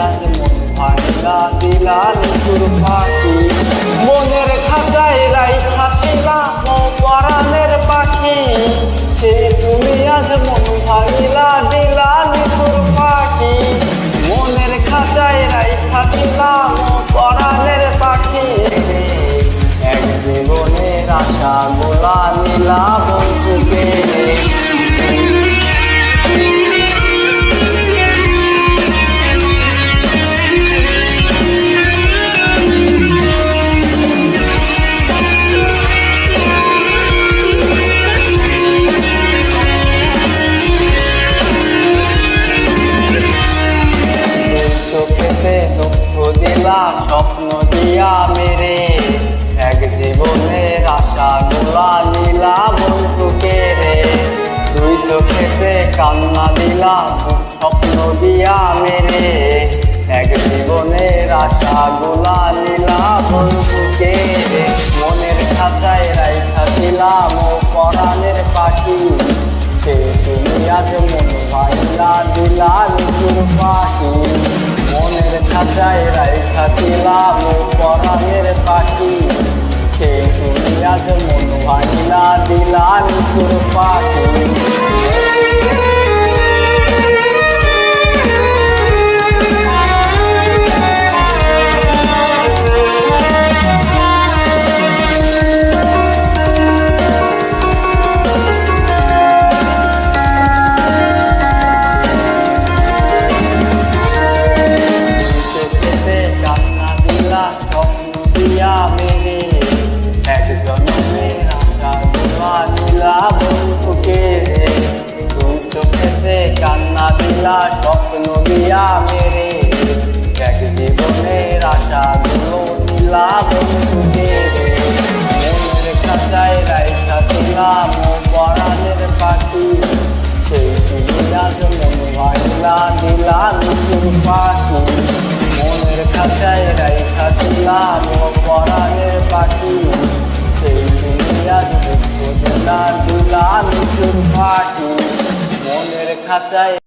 আজ মন ভাঙিলা দিলা নিচুর পাখি মনের খাঁচায় রাইখাছিলাম পরাণের পাখি সেই তুমি আজ মন ভাঙিলা দিলা নিচুর পাখি মনের খাঁচায় রাইখাছিলাম পরাণের পাখি এক জীবনের আশা গোলা নীলা বন্ধুকে চোখেতে দুঃখ দিলা স্বপ্ন দিয়া মেরে এক জীবনের আশা গোলা নীলা বন্ধুকে রে তুই চোখেতে কান্না দিলা স্বপ্ন দিয়া মেরে এক জীবনের আশা গোলা নীলা বন্ধুকে রে মনের খাঁচায় রাইখাছিলাম পরাণের পাখি সে তুমি আজ মন ভাঙিলা দিলা নিচুর পাখি মনের খাঁচায় রাইখাছিলাম পরাণের পাখি সে তুমি আজ মন ভাঙিলা দিলা নিচুর পাখি কান্না দিলা স্বপ্ন দিয়া মেরে এক জীবনের আশা গুলো নীলা বন্ধুকে মনের খাঁচায় রাইখাছিলাম পরাণের পাখি সেই তুমি আজ মন ভাঙিলা দিলা নিচুর পাখি মনের খাঁচায় রাইখাছিলাম পরাণের পাখি সেই তুমি আজ দুঃখ দিলা দিলা নিচুর পাখি মনের খাঁচায়